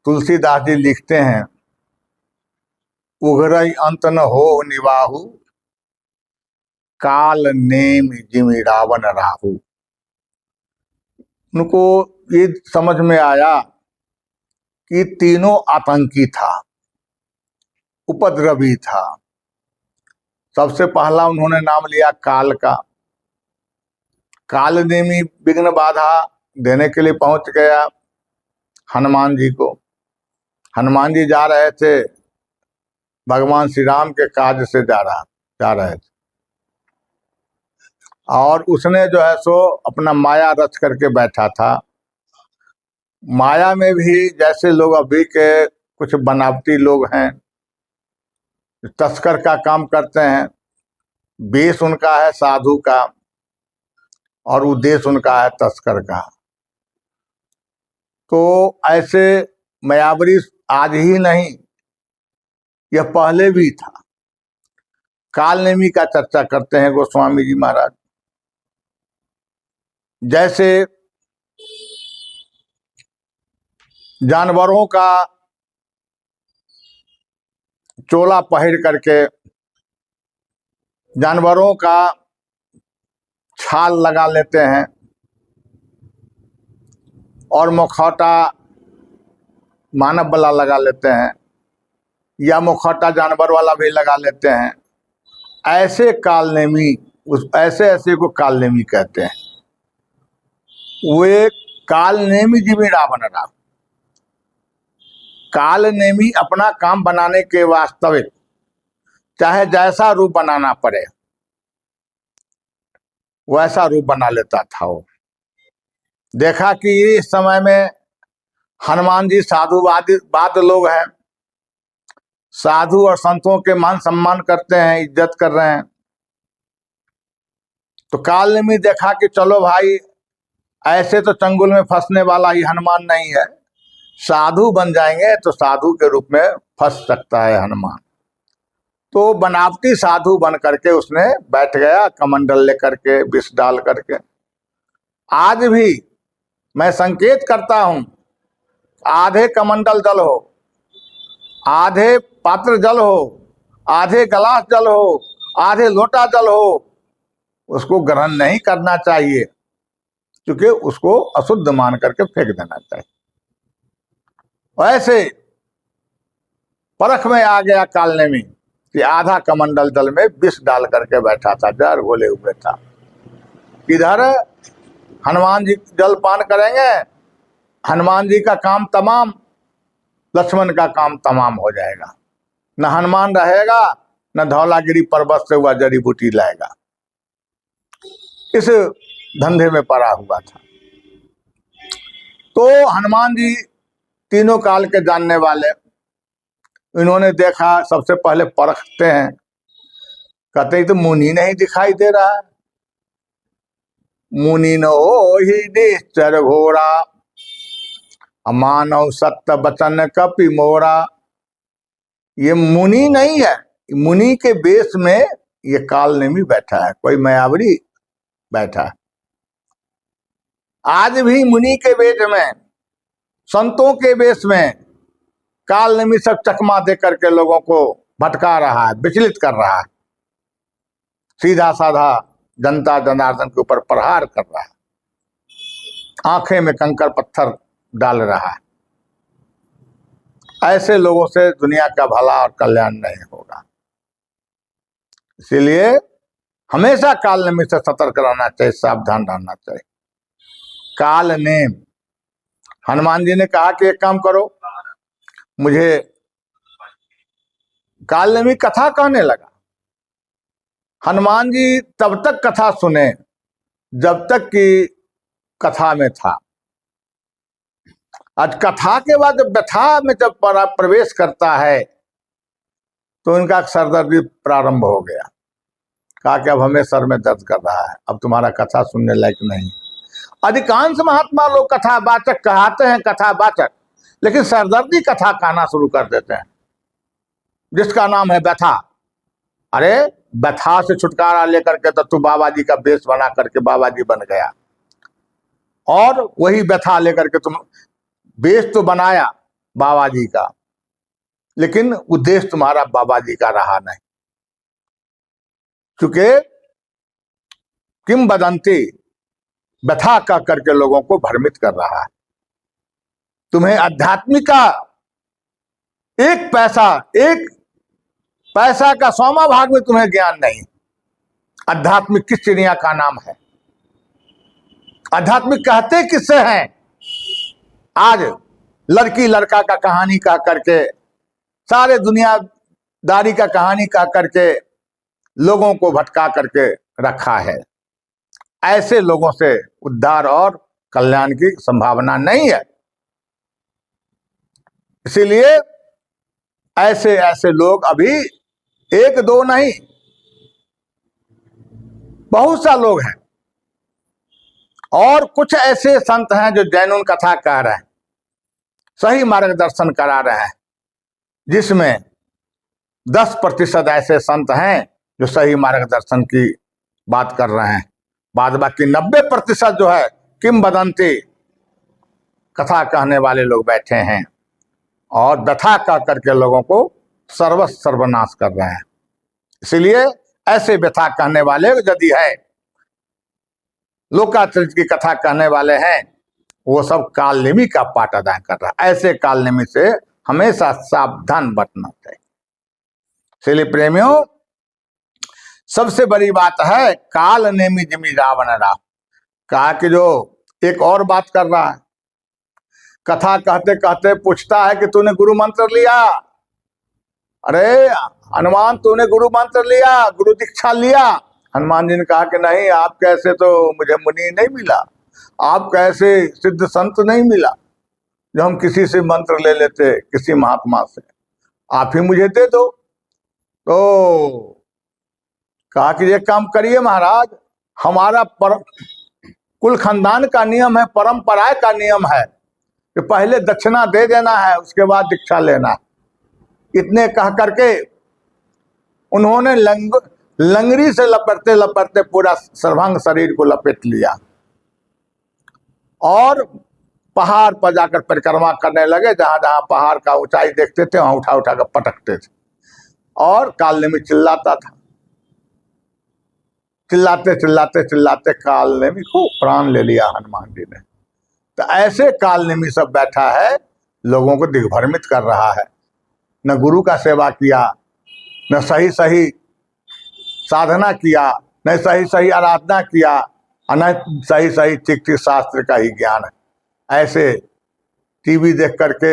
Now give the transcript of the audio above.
तुलसीदास जी लिखते हैं, उघरई अंत न हो निवाहु, काल नेम जिमि रावण राहु। उनको ये समझ में आया कि तीनों आतंकी था, उपद्रवी था। सबसे पहला उन्होंने नाम लिया काल का। काल नेमी विघ्न बाधा देने के लिए पहुंच गया हनुमान जी को। हनुमान जी जा रहे थे, भगवान श्री राम के काज से जा रहे थे, और उसने जो है सो अपना माया रच करके बैठा था। माया में भी जैसे लोग अभी के कुछ बनावटी लोग हैं, तस्कर का काम करते हैं। वेश उनका है साधु का और उद्देश्य उनका है तस्कर का। तो ऐसे मायावरी आज ही नहीं, यह पहले भी था। कालनेमी का चर्चा करते हैं गोस्वामी जी महाराज। जैसे जानवरों का चोला पहन करके, जानवरों का छाल लगा लेते हैं और मुखौटा मानव वाला लगा लेते हैं, या मुखौटा जानवर वाला भी लगा लेते हैं। ऐसे कालनेमी, ऐसे को कालनेमी कहते हैं। वे कालनेमी जिमि रावण राहु। कालनेमी अपना काम बनाने के वास्तविक चाहे जैसा रूप बनाना पड़े वैसा रूप बना लेता था वो। देखा कि इस समय में हनुमान जी साधुवाद लोग हैं, साधु और संतों के मान सम्मान करते हैं, इज्जत कर रहे हैं। तो कालनेमी देखा कि चलो भाई, ऐसे तो चंगुल में फंसने वाला ही हनुमान नहीं है, साधु बन जाएंगे तो साधु के रूप में फंस सकता है हनुमान। तो बनावटी साधु बन करके उसने बैठ गया, कमंडल लेकर के, विष डाल करके। आज भी मैं संकेत करता हूं, आधे कमंडल जल हो, आधे पात्र जल हो, आधे गिलास जल हो, आधे लोटा जल हो, उसको ग्रहण नहीं करना चाहिए, क्योंकि उसको अशुद्ध मान करके फेंक देना चाहिए। वैसे परख में आ गया कालनेमी कि आधा कमंडल जल में विष डाल करके बैठा था, जहर घोले हुए था। इधर हनुमान जी जल पान करेंगे, हनुमान जी का काम तमाम, लक्ष्मण का काम तमाम हो जाएगा। न हनुमान रहेगा, न धौलागिरी पर्वत से हुआ जड़ी बूटी लाएगा। इस धंधे में पड़ा हुआ था। तो हनुमान जी तीनों काल के जानने वाले, इन्होंने देखा, सबसे पहले परखते हैं, कहते हैं तो मुनि नहीं दिखाई दे रहा है। मुनि न हो ही निश्चर घोरा, मानव सत्य बचन कपि मोरा। ये मुनि नहीं है, मुनि के वेश में ये कालनेमी बैठा है, कोई मायावरी बैठा है। आज भी मुनि के वेश में, संतों के वेश में कालनेमी सब चकमा दे करके लोगों को भटका रहा है, विचलित कर रहा है, सीधा साधा जनता जनार्दन के ऊपर प्रहार कर रहा है, आंखें में कंकर पत्थर डाल रहा है। ऐसे लोगों से दुनिया का भला और कल्याण नहीं होगा। इसीलिए हमेशा कालनेमी से सतर्क रहना चाहिए, सावधान रहना चाहिए। कालनेम, हनुमान जी ने कहा कि एक काम करो, मुझे कालनेमी कथा कहने लगा। हनुमान जी तब तक कथा सुने जब तक कि कथा में था। आज कथा के बाद जब व्यथा में जब प्रवेश करता है तो इनका सरदर्दी प्रारंभ हो गया। कहा कि अब हमें सर में दर्द कर रहा है, अब तुम्हारा कथा सुनने लायक नहीं। अधिकांश महात्मा लोग कथावाचक कहते हैं, कथावाचक, लेकिन सरदर्दी कथा कहना शुरू कर देते हैं, जिसका नाम है व्यथा। अरे व्यथा से छुटकारा लेकर के तो तू बाबा जी का वेश बना करके बाबा जी बन गया, और वही व्यथा लेकर के तुम वेश तो बनाया, बाबा जी का, लेकिन उद्देश्य तुम्हारा बाबा जी का रहा नहीं। क्योंकि किंवदंती व्यथा कह करके लोगों को भ्रमित कर रहा है। तुम्हें आध्यात्मिक का एक पैसा का 100वां भाग में तुम्हें ज्ञान नहीं। आध्यात्मिक किस चिड़िया का नाम है? आध्यात्मिक कहते किससे हैं? आज लड़की लड़का का कहानी कह करके, सारे दुनियादारी का कहानी कह करके लोगों को भटका करके रखा है। ऐसे लोगों से उद्धार और कल्याण की संभावना नहीं है। इसीलिए ऐसे ऐसे लोग अभी एक दो नहीं, बहुत सा लोग हैं। और कुछ ऐसे संत हैं जो जैनुन कथा कह रहे हैं, सही मार्गदर्शन करा रहे हैं, जिसमें 10% ऐसे संत हैं जो सही मार्गदर्शन की बात कर रहे हैं। बाद बाकी 90% जो है किंवदंती कथा कहने वाले लोग बैठे हैं और व्यथा कह करके लोगों को सर्वनाश कर रहे हैं। इसलिए ऐसे व्यथा कहने वाले यदि है, लोकाचरित की कथा कहने वाले हैं, वो सब कालनेमी का पाठ अदा कर रहा है। ऐसे कालनेमी से हमेशा सावधान बरतना चाहिए। इसलिए प्रेमियों, सबसे बड़ी बात है कालनेमी जिमी रावण राम। कहा कि जो एक और बात कर रहा है, कथा कहते कहते पूछता है कि तूने गुरु मंत्र लिया? अरे हनुमान, तूने गुरु मंत्र लिया, गुरु दीक्षा लिया? हनुमान जी ने कहा कि नहीं, आप कैसे, तो मुझे मुनि नहीं मिला, आप कैसे सिद्ध संत नहीं मिला जो हम किसी से मंत्र ले लेते, किसी महात्मा से, आप ही मुझे दे दो। तो कहा कि ये काम करिए महाराज, हमारा कुल खानदान का नियम है, परंपरा का नियम है कि पहले दक्षिणा दे देना है, उसके बाद दीक्षा लेना है। इतने कह करके उन्होंने लंगड़ी से लपेटते लपेटते पूरा सर्वांग शरीर को लपेट लिया और पहाड़ पर जाकर परिक्रमा करने लगे। जहां जहां पहाड़ का ऊंचाई देखते थे वहां उठा उठा कर पटकते थे और कालनेमी चिल्लाता था। चिल्लाते चिल्लाते चिल्लाते कालनेमी को प्राण ले लिया हनुमान जी ने। तो ऐसे कालनेमी सब बैठा है, लोगों को दिग्भ्रमित कर रहा है। न गुरु का सेवा किया, न सही सही साधना किया, न सही सही आराधना किया, न सही सही ठीक ठीक शास्त्र का ही ज्ञान है। ऐसे टीवी देख करके